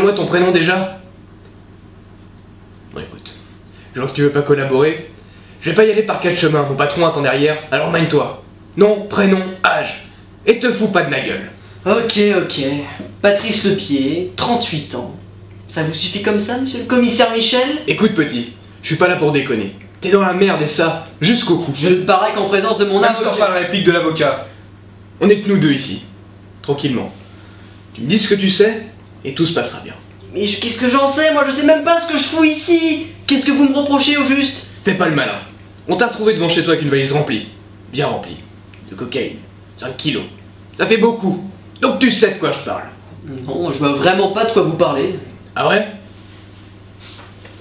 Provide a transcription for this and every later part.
quoi ton prénom déjà? Bon écoute, je vois que tu veux pas collaborer. Je vais pas y aller par quatre chemins, mon patron attend derrière, alors mène-toi. Nom, prénom, âge. Et te fous pas de ma gueule. Ok. Patrice Lepied, 38 ans. Ça vous suffit comme ça, monsieur le commissaire Michel? Écoute petit, je suis pas là pour déconner. T'es dans la merde et ça, jusqu'au cou. Je ne parais qu'en présence de mon Ne sors pas avocat. la réplique de l'avocat. On est que nous deux ici. Tranquillement. Tu me dis ce que tu sais, et tout se passera bien. Mais qu'est-ce que j'en sais? Moi je sais même pas ce que je fous ici. Qu'est-ce que vous me reprochez au juste? Fais pas le malin. On t'a retrouvé devant chez toi avec une valise remplie. Bien remplie. De cocaïne. 5 kilos. Ça fait beaucoup. Donc tu sais de quoi je parle. Non, je vois vraiment pas de quoi vous parlez. Ah ouais?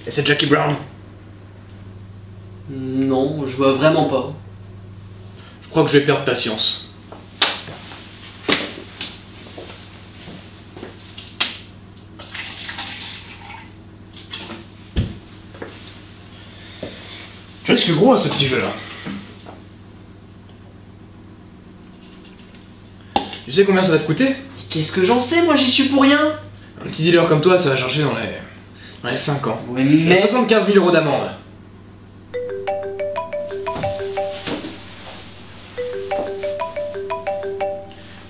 Et c'est Jackie Brown? Non, je vois vraiment pas. Je crois que je vais perdre patience. Tu risques gros à ce petit jeu-là. Tu sais combien ça va te coûter? Qu'est-ce que j'en sais? Moi j'y suis pour rien. Un petit dealer comme toi, ça va chercher dans les 5 ans. Ouais, Et mais... 75 000 euros d'amende.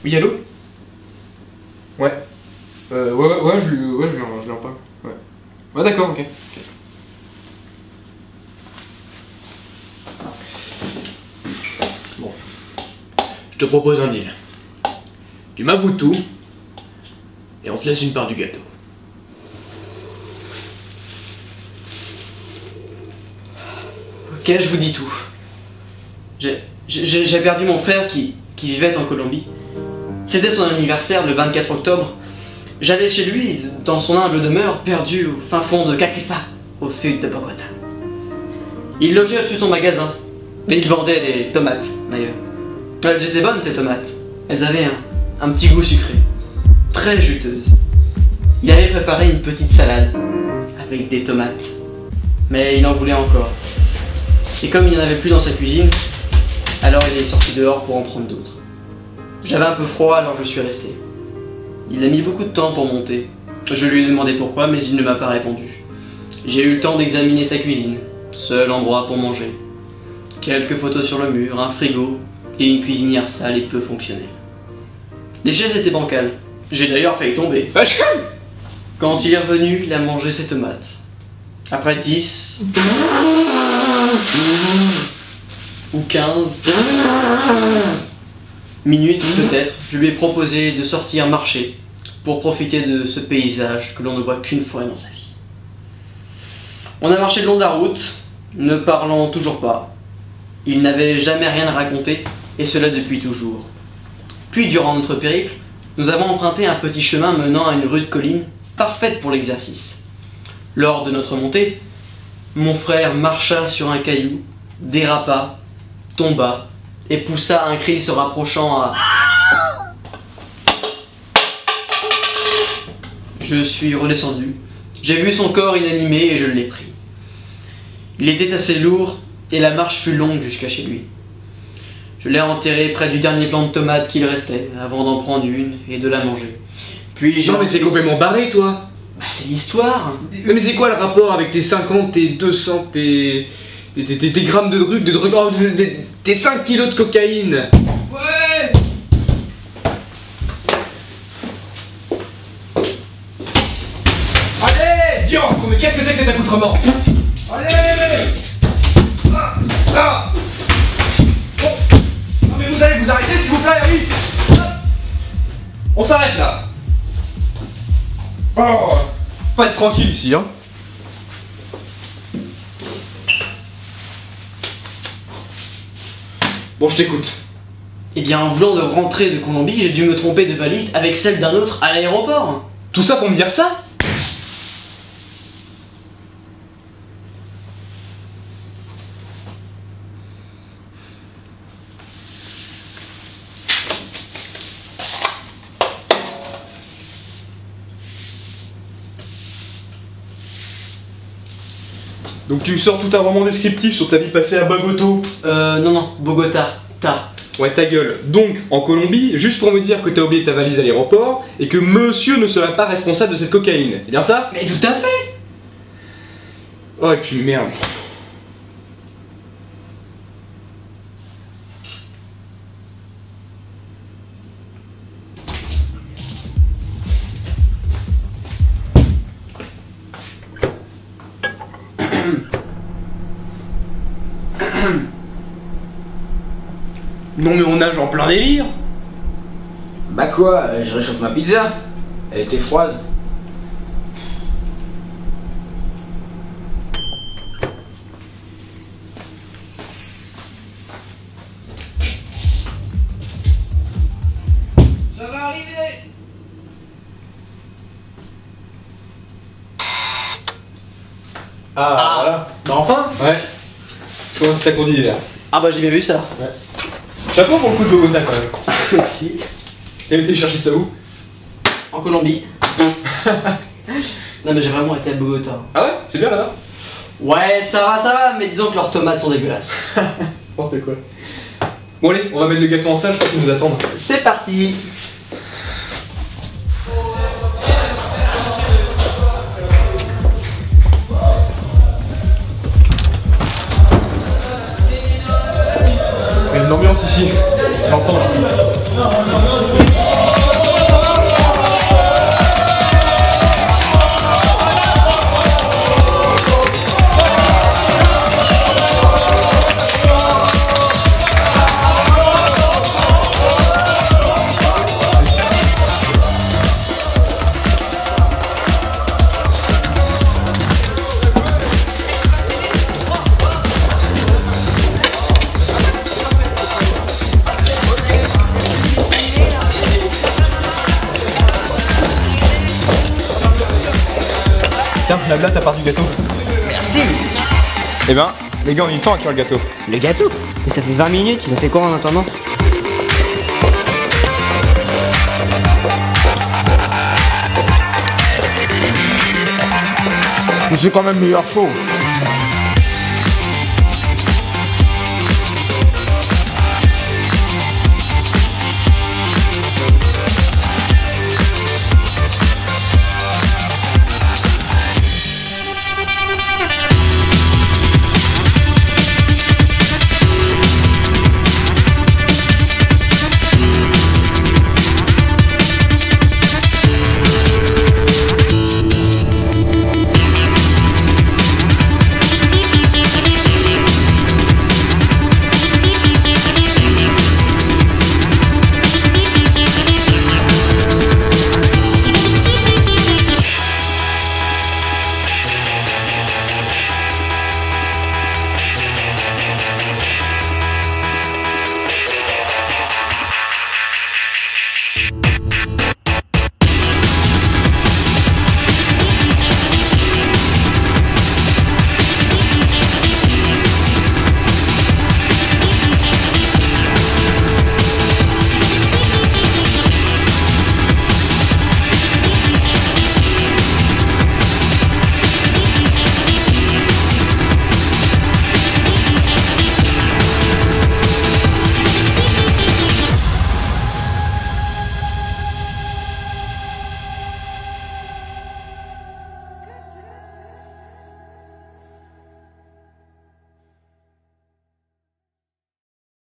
Oui, allô? Ouais. Ouais, je lui en parle. Ouais. Ouais, d'accord, ok. Bon. Je te propose un deal. Tu m'avoues tout, et on te laisse une part du gâteau. Ok, je vous dis tout. J'ai perdu mon frère qui vivait en Colombie. C'était son anniversaire le 24 octobre. J'allais chez lui, dans son humble demeure, perdu au fin fond de Caqueta, au sud de Bogota. Il logeait au-dessus de son magasin, et il vendait des tomates, d'ailleurs. Elles étaient bonnes, ces tomates. Elles avaient un petit goût sucré, très juteuse. Il avait préparé une petite salade, avec des tomates. Mais il en voulait encore. Et comme il n'y en avait plus dans sa cuisine, alors il est sorti dehors pour en prendre d'autres. J'avais un peu froid, alors je suis resté. Il a mis beaucoup de temps pour monter. Je lui ai demandé pourquoi, mais il ne m'a pas répondu. J'ai eu le temps d'examiner sa cuisine, seul endroit pour manger. Quelques photos sur le mur, un frigo et une cuisinière sale et peu fonctionnelle. Les chaises étaient bancales. J'ai d'ailleurs failli tomber. Quand il est revenu, il a mangé ses tomates. Après 10 ou 15 minutes peut-être, je lui ai proposé de sortir marcher pour profiter de ce paysage que l'on ne voit qu'une fois dans sa vie. On a marché le long de la route, ne parlant toujours pas. Il n'avait jamais rien à raconter, et cela depuis toujours. Puis durant notre périple, nous avons emprunté un petit chemin menant à une rude colline, parfaite pour l'exercice. Lors de notre montée, mon frère marcha sur un caillou, dérapa, tomba, et poussa un cri se rapprochant à... Je suis redescendu. J'ai vu son corps inanimé et je l'ai pris. Il était assez lourd et la marche fut longue jusqu'à chez lui. Je l'ai enterré près du dernier plant de tomate qu'il restait avant d'en prendre une et de la manger. Puis j'ai... Non mais t'es complètement barré toi. Bah c'est l'histoire. Mais c'est quoi le rapport avec tes 50, tes 200, tes grammes de drogue, oh, tes 5 kilos de cocaïne? Ouais. Allez, diantre, mais qu'est-ce que c'est que cet accoutrement? Allez. Bon. Non mais vous allez vous arrêter s'il vous plaît, oui. On s'arrête là. Oh, pas être tranquille ici, hein. Bon, je t'écoute. Eh bien, en voulant de rentrer de Colombie, j'ai dû me tromper de valise avec celle d'un autre à l'aéroport. Tout ça pour me dire ça? Donc tu me sors tout un roman descriptif sur ta vie passée à Bogota. Non, Bogota, Ouais, ta gueule. Donc, en Colombie, juste pour me dire que t'as oublié ta valise à l'aéroport et que monsieur ne serait pas responsable de cette cocaïne. C'est bien ça? Mais tout à fait. Oh, et puis merde. Non mais on nage en plein délire. Bah quoi, je réchauffe ma pizza. Elle était froide. Ça va arriver. Ah, voilà. Bah enfin. Ouais. Je commence à t'accorder là. Ah bah j'ai bien vu ça. Ouais. Chapeau pour le coup de Bogota quand même. Merci. T'avais été chercher ça où? En Colombie. Non mais j'ai vraiment été à Bogota. Ah ouais? C'est bien là-bas? Ouais, ça va, mais disons que leurs tomates sont dégueulasses. N'importe quoi. Bon allez, on va mettre le gâteau en salle, je crois qu'ils nous attendent. C'est parti. Il y a une ambiance ici, j'entends là. Tiens, la blatte à part du gâteau. Merci. Eh ben, les gars, on a eu le temps à cuire le gâteau. Le gâteau? Mais ça fait 20 minutes, ils ont fait quoi en attendant? Mais c'est quand même meilleur chaud.